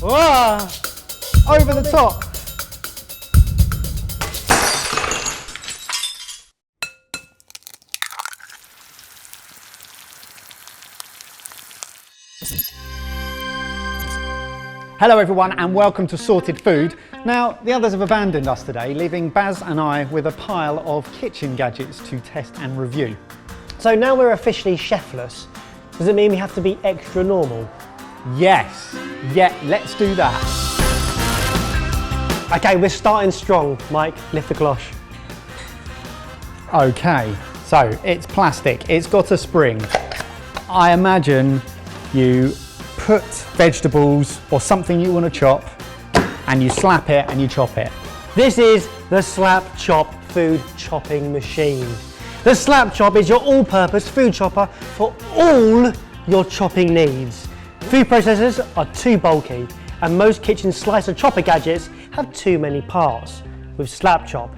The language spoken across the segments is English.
Whoa! Over the top. Hello everyone and welcome to Sorted Food. Now, the others have abandoned us today, leaving Baz and I with a pile of kitchen gadgets to test and review. So now we're officially chefless. Does it mean we have to be extra normal? Yes, yeah, let's do that. Okay, we're starting strong. Mike, lift the cloche. Okay, so it's plastic, it's got a spring. I imagine you put vegetables or something you want to chop and you slap it and you chop it. This is the SlapChop food chopping machine. The SlapChop is your all-purpose food chopper for all your chopping needs. Food processors are too bulky and most kitchen slicer chopper gadgets have too many parts. With SlapChop,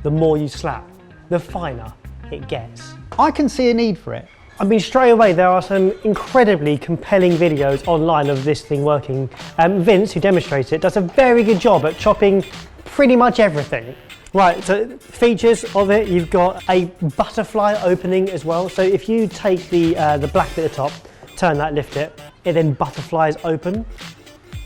the more you slap, the finer it gets. I can see a need for it. I mean, straight away, there are some incredibly compelling videos online of this thing working. Vince, who demonstrates it, does a very good job at chopping pretty much everything. Right, so features of it, you've got a butterfly opening as well. So if you take the black bit at the top, turn that, lift it, it then butterflies open.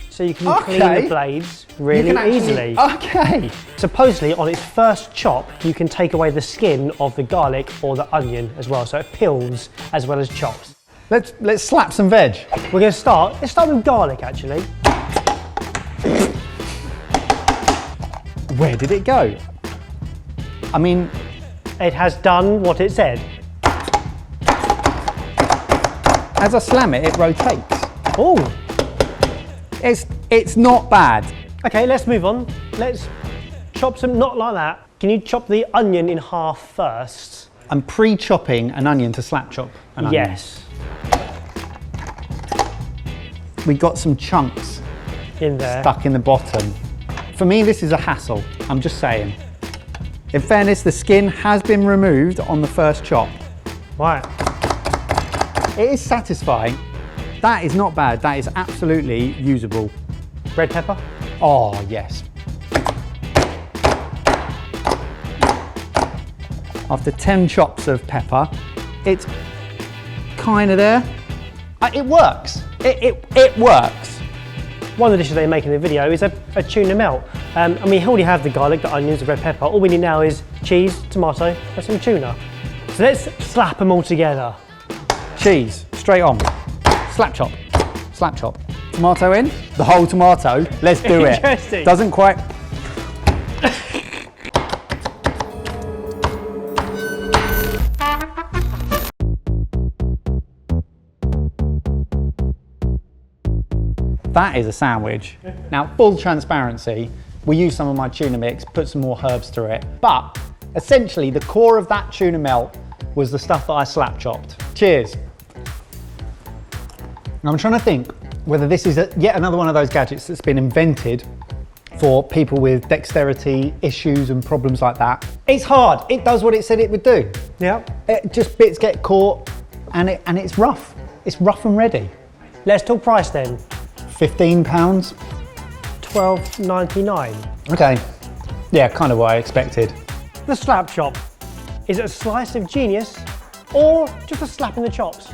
So you can clean the blades really easily. Okay. Supposedly on its first chop, you can take away the skin of the garlic or the onion as well, so it peels as well as chops. Let's slap some veg. We're going to let's start with garlic actually. Where did it go? I mean, it has done what it said. As I slam it, it rotates. Oh. It's not bad. Okay, let's move on. Let's chop some, not like that. Can you chop the onion in half first? I'm pre-chopping an onion to slap chop an onion. Yes. We got some chunks in there stuck in the bottom. For me, this is a hassle, I'm just saying. In fairness, the skin has been removed on the first chop. Right. It is satisfying. That is not bad, that is absolutely usable. Red pepper? Oh, yes. After 10 chops of pepper, it's kind of there. It works, it works. One of the dishes they make in the video is a tuna melt. And we already have the garlic, the onions, the red pepper. All we need now is cheese, tomato, and some tuna. So let's slap them all together. Cheese, straight on. Slap chop, slap chop. Tomato in, the whole tomato, let's do it. Interesting. Doesn't quite. That is a sandwich. Now, full transparency, we used some of my tuna mix, put some more herbs through it, but essentially the core of that tuna melt was the stuff that I slap chopped. Cheers. I'm trying to think whether this is yet another one of those gadgets that's been invented for people with dexterity issues and problems like that. It's hard, it does what it said it would do. Yeah. Just bits get caught and it's rough. It's rough and ready. Let's talk price then. £15. $12.99. Okay, yeah, kind of what I expected. The SlapChop. Is it a slice of genius or just a slap in the chops?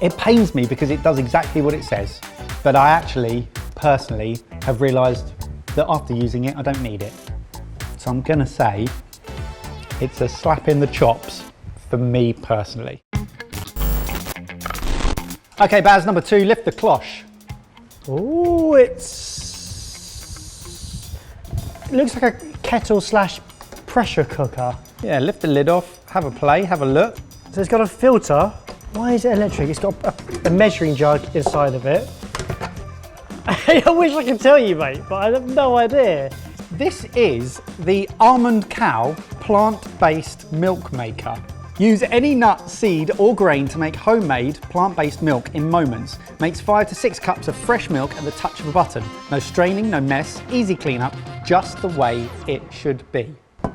It pains me because it does exactly what it says, but I actually, personally, have realised that after using it, I don't need it. So I'm gonna say it's a slap in the chops for me personally. Okay, Baz, number 2, lift the cloche. Oh, it looks like a kettle / pressure cooker. Yeah, lift the lid off, have a play, have a look. So it's got a filter. Why is it electric? It's got a measuring jug inside of it. I wish I could tell you, mate, but I have no idea. This is the Almond Cow plant-based milk maker. Use any nut, seed or grain to make homemade plant-based milk in moments. Makes 5 to 6 cups of fresh milk at the touch of a button. No straining, no mess, easy cleanup, just the way it should be.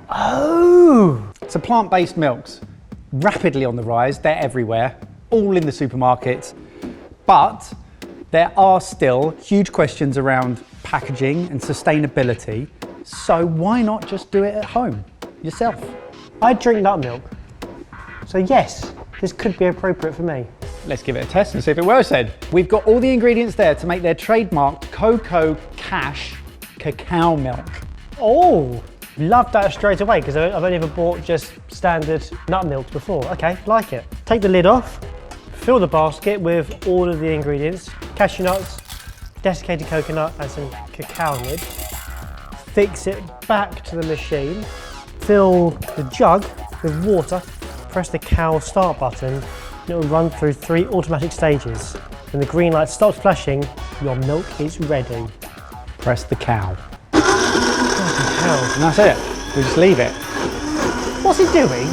Oh! So plant-based milks, rapidly on the rise, they're everywhere, all in the supermarkets. But There are still huge questions around packaging and sustainability, so why not just do it at home yourself? I drink nut milk, so yes, this could be appropriate for me. Let's give it a test and see if it works then. We've got all the ingredients there to make their trademarked Cocoa Cash cacao milk. Oh, love that straight away because I've only ever bought just standard nut milk before. Okay, like it. Take the lid off, fill the basket with all of the ingredients, cashew nuts, desiccated coconut and some cacao nib. Fix it back to the machine, fill the jug with water, press the cow start button, and it will run through 3 automatic stages. When the green light stops flashing, your milk is ready. Press the cow. Hell. And that's it. We just leave it. What's he doing?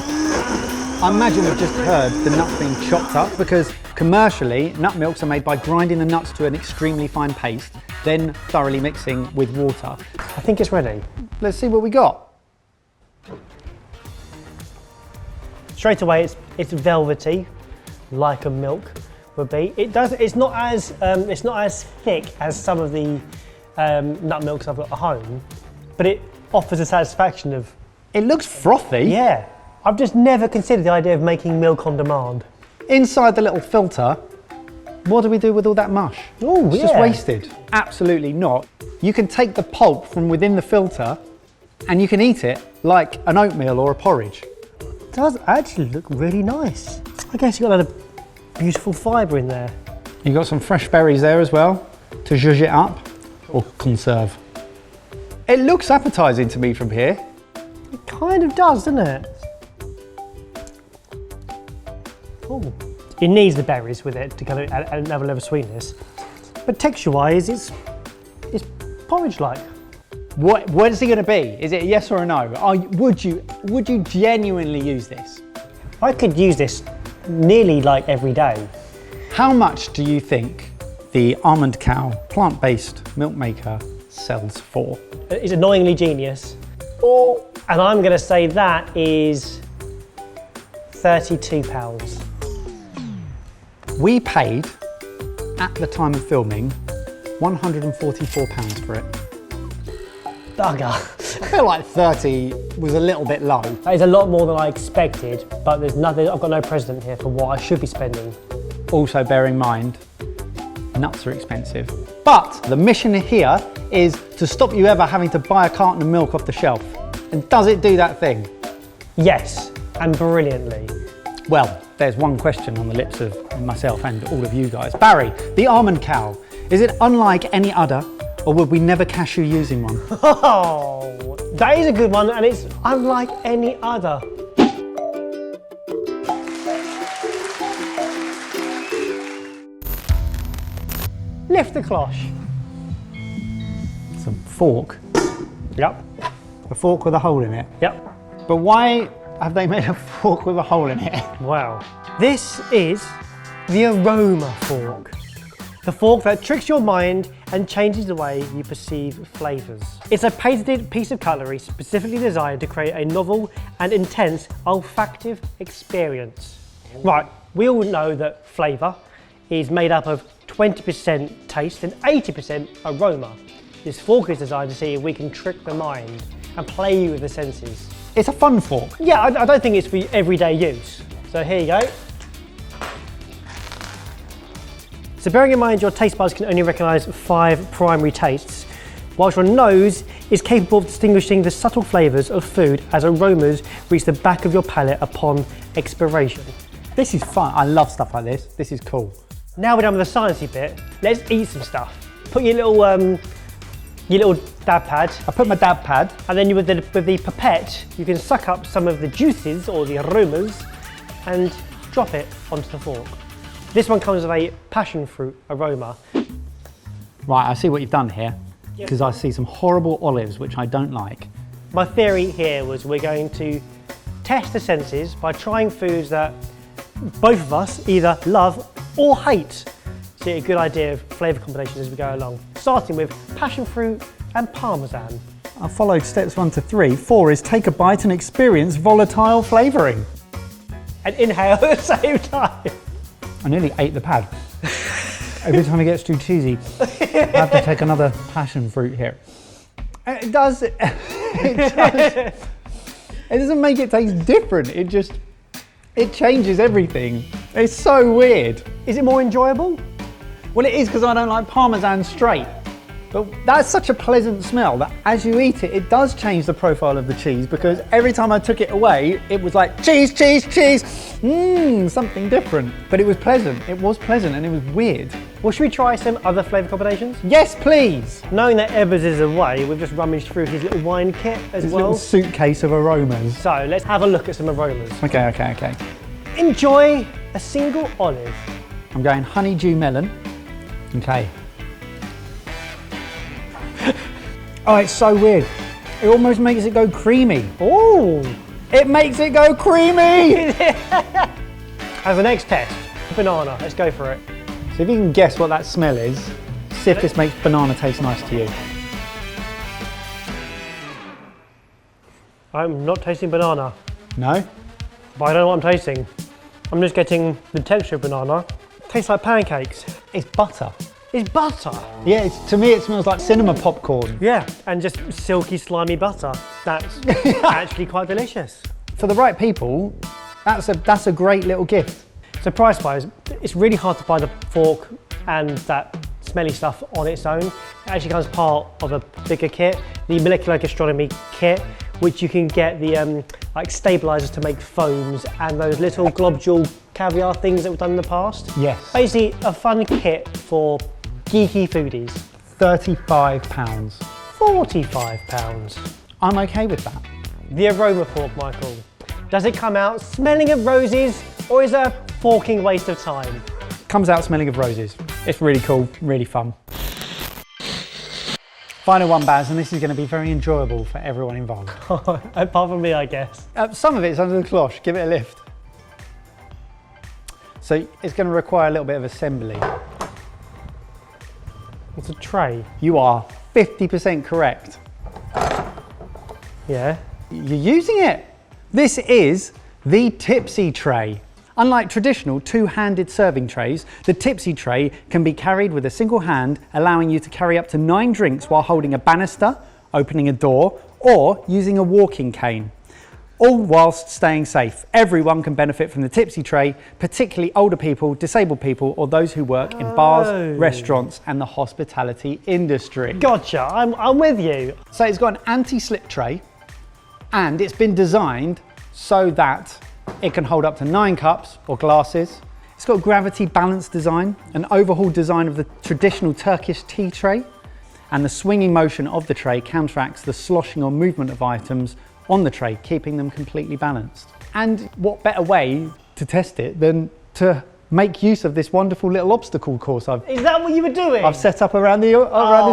I imagine we've just heard the nuts being chopped up because commercially, nut milks are made by grinding the nuts to an extremely fine paste, then thoroughly mixing with water. I think it's ready. Let's see what we got. Straight away, it's velvety, like a milk would be. It's not as thick as some of the nut milks I've got at home, but it offers a satisfaction of. It looks frothy. Yeah, I've just never considered the idea of making milk on demand. Inside the little filter, what do we do with all that mush? Oh, it's just wasted. Absolutely not. You can take the pulp from within the filter and you can eat it like an oatmeal or a porridge. It does actually look really nice. I guess you've got a lot of beautiful fibre in there. You've got some fresh berries there as well to zhuzh it up or conserve. It looks appetizing to me from here. It kind of does, doesn't it? Oh. It needs the berries with it to kind of add another level of sweetness. But texture-wise, it's porridge-like. What is it going to be? Is it a yes or a no? Would you genuinely use this? I could use this nearly like every day. How much do you think the Almond Cow plant-based milk maker sells for? It's annoyingly genius. And I'm going to say that is £32. We paid, at the time of filming, £144 for it. Bugger. I feel like 30 was a little bit low. That is a lot more than I expected, but there's nothing, I've got no precedent here for what I should be spending. Also bear in mind, nuts are expensive. But the mission here is to stop you ever having to buy a carton of milk off the shelf. And does it do that thing? Yes, and brilliantly. Well, there's one question on the lips of myself and all of you guys. Barry, the Almond Cow, is it unlike any other, or would we never catch you using one? Oh, that is a good one, and it's unlike any other. Lift the cloche. It's a fork. Yep. A fork with a hole in it. Yep. But why have they made a fork with a hole in it? Wow. This is the Aroma Fork. The fork that tricks your mind and changes the way you perceive flavours. It's a patented piece of cutlery specifically designed to create a novel and intense olfactive experience. Right, we all know that flavour is made up of 20% taste and 80% aroma. This fork is designed to see if we can trick the mind and play you with the senses. It's a fun fork. Yeah, I don't think it's for everyday use. So here you go. So bearing in mind your taste buds can only recognise 5 primary tastes, whilst your nose is capable of distinguishing the subtle flavours of food as aromas reach the back of your palate upon expiration. This is fun. I love stuff like this. This is cool. Now we're done with the sciencey bit, let's eat some stuff. Put your little dab pad. I put my dab pad. And then with the pipette, you can suck up some of the juices or the aromas and drop it onto the fork. This one comes with a passion fruit aroma. Right, I see what you've done here, because I see some horrible olives, which I don't like. My theory here was we're going to test the senses by trying foods that both of us either love or hate. So get a good idea of flavour combinations as we go along. Starting with passion fruit and parmesan. I followed steps 1 to 3. 4 is take a bite and experience volatile flavouring. And inhale at the same time. I nearly ate the pad. Every time it gets too cheesy, I have to take another passion fruit here. It does, it doesn't make it taste different. It changes everything. It's so weird. Is it more enjoyable? Well, it is because I don't like Parmesan straight. But that's such a pleasant smell that as you eat it, it does change the profile of the cheese, because every time I took it away, it was like cheese, cheese, cheese. Something different. But it was pleasant. It was pleasant and it was weird. Well, should we try some other flavour combinations? Yes, please. Knowing that Ebbers is away, we've just rummaged through his little wine kit as This well. little suitcase of aromas. So let's have a look at some aromas. Okay. Enjoy a single olive. I'm going honeydew melon. Okay. Oh, it's so weird. It almost makes it go creamy. Oh! It makes it go creamy! As the next test, banana. Let's go for it. So if you can guess what that smell is, see if this makes banana taste nice to you. I'm not tasting banana, No? but I don't know what I'm tasting. I'm just getting the texture of banana. Tastes like pancakes. It's butter. It's butter. Yeah, to me it smells like cinema popcorn. Yeah, and just silky, slimy butter. That's actually quite delicious. For the right people, that's a great little gift. So price-wise, it's really hard to buy the fork and that smelly stuff on its own. It actually comes part of a bigger kit, the molecular gastronomy kit, which you can get the like stabilizers to make foams and those little globule caviar things that we've done in the past. Yes. Basically, a fun kit for geeky foodies. £35. £45. I'm okay with that. The Aroma Fork, Michael. Does it come out smelling of roses, or is it a forking waste of time? Comes out smelling of roses. It's really cool, really fun. Final one, Baz, and this is going to be very enjoyable for everyone involved. Apart from me, I guess. Some of it's under the cloche, give it a lift. So it's going to require a little bit of assembly. It's a tray. You are 50% correct. Yeah. You're using it. This is the Tipsy Tray. Unlike traditional two-handed serving trays, the Tipsy Tray can be carried with a single hand, allowing you to carry up to 9 drinks while holding a banister, opening a door, or using a walking cane. All whilst staying safe. Everyone can benefit from the Tipsy Tray, particularly older people, disabled people, or those who work in bars, restaurants, and the hospitality industry. Gotcha, I'm with you. So it's got an anti-slip tray, and it's been designed so that it can hold up to 9 cups or glasses. It's got a gravity balance design, an overhauled design of the traditional Turkish tea tray, and the swinging motion of the tray counteracts the sloshing or movement of items on the tray, keeping them completely balanced. And what better way to test it than to make use of this wonderful little obstacle course Is that what you were doing? I've set up around the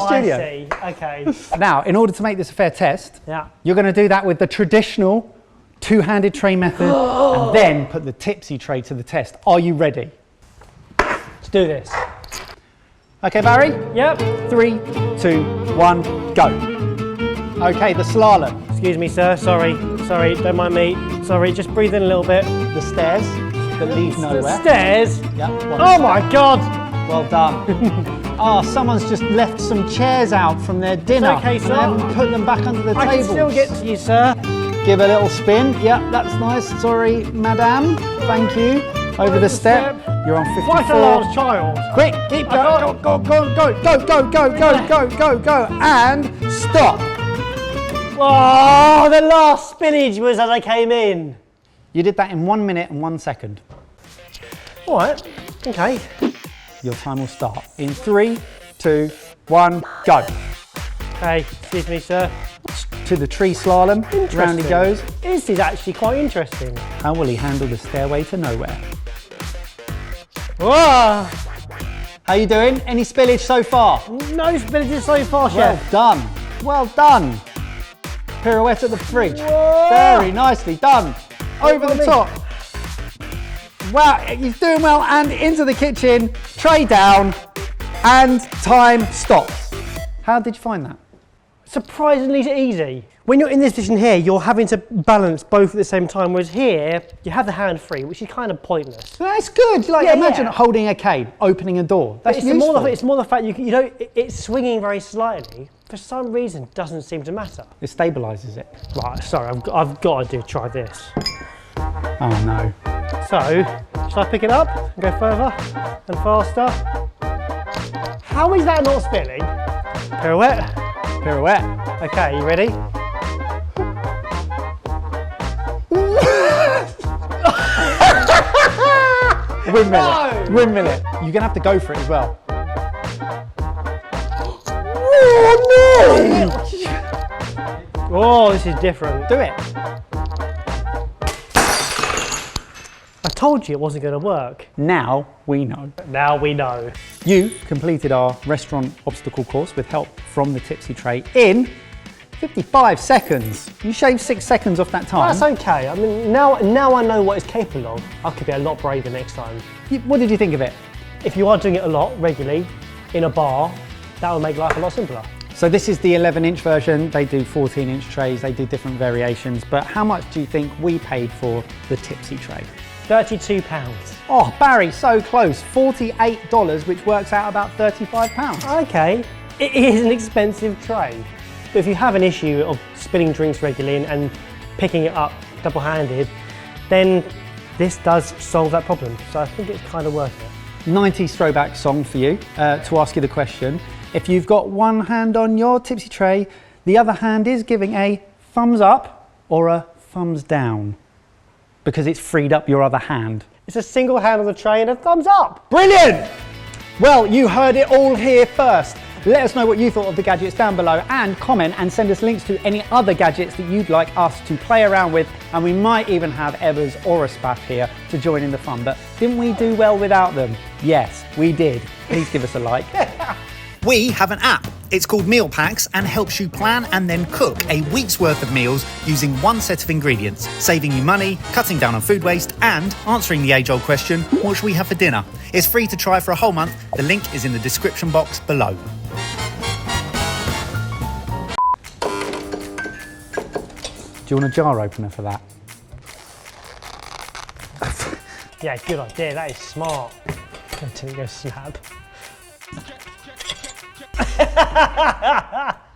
studio. I see, okay. Now, in order to make this a fair test, Yeah. you're going to do that with the traditional two-handed tray method and then put the Tipsy Tray to the test. Are you ready? Let's do this. Okay, Barry? Yep. 3, 2, 1, go. Okay, the slalom. Excuse me, sir, sorry, don't mind me. Sorry, just breathe in a little bit. The stairs that lead nowhere. The stairs? Yep. Oh my God! Well done. Oh, someone's just left some chairs out from their dinner. It's okay, sir. And they haven't put them back under the I table. can still get to you, sir. Give a little spin. Yep, that's nice. Sorry, madame. Thank you. Over the step. You're on 54. Quite a large child. Quick, keep going. Go. And stop. Oh, the last spinach was as I came in. You did that in 1 minute and 1 second. All right, okay. Your time will start in 3, 2, 1, go. Hey, excuse me, sir. To the tree slalom. Round he goes. This is actually quite interesting. How will he handle the stairway to nowhere? Whoa! How you doing? Any spillage so far? No spillages so far, Well chef. done. Well done. Pirouette at the fridge. Whoa. Very nicely done. Over the me. top. Wow, he's doing well. And into the kitchen. Tray down. And time stops. How did you find that? surprisingly easy. When you're in this position here, you're having to balance both at the same time, whereas here, you have the hand free, which is kind of pointless. That's good. Like, imagine holding a cane, opening a door. That's it's useful. it's more the fact you know, it's swinging very slightly. For some reason, it doesn't seem to matter. It stabilises it. Right, sorry, I've got to try this. Oh no. So, should I pick it up and go further and faster? How is that not spinning? Pirouette. Pirouette. Okay, you ready? Windmill it. Windmill it. You're going to have to go for it as well. Oh no! Oh, this is different. Do it. I told you it wasn't going to work. Now we know. Now we know. You completed our restaurant obstacle course with help from the Tipsy Tray in 55 seconds. You shaved 6 seconds off that time. That's okay. I mean, now I know what it's capable of. I could be a lot braver next time. What did you think of it? If you are doing it a lot regularly in a bar, that will make life a lot simpler. So this is the 11-inch version. They do 14-inch trays. They do different variations. But how much do you think we paid for the Tipsy Tray? £32. Oh, Barry, so close. $48, which works out about £35. Okay, it is an expensive tray. But if you have an issue of spilling drinks regularly and picking it up double-handed, then this does solve that problem. So I think it's kind of worth it. 90s throwback song for you to ask you the question. If you've got one hand on your Tipsy Tray, the other hand is giving a thumbs up or a thumbs down because it's freed up your other hand. It's a single hand on the tray and a thumbs up. Brilliant! Well, you heard it all here first. Let us know what you thought of the gadgets down below and comment and send us links to any other gadgets that you'd like us to play around with, and we might even have Ebbers or a Spaff here to join in the fun. But didn't we do well without them? Yes, we did. Please give us a like. We have an app. It's called Meal Packs and helps you plan and then cook a week's worth of meals using one set of ingredients, saving you money, cutting down on food waste, and answering the age-old question, what should we have for dinner? It's free to try for a whole month. The link is in the description box below. Do you want a jar opener for that? Yeah, good idea. That is smart. Until it goes snap.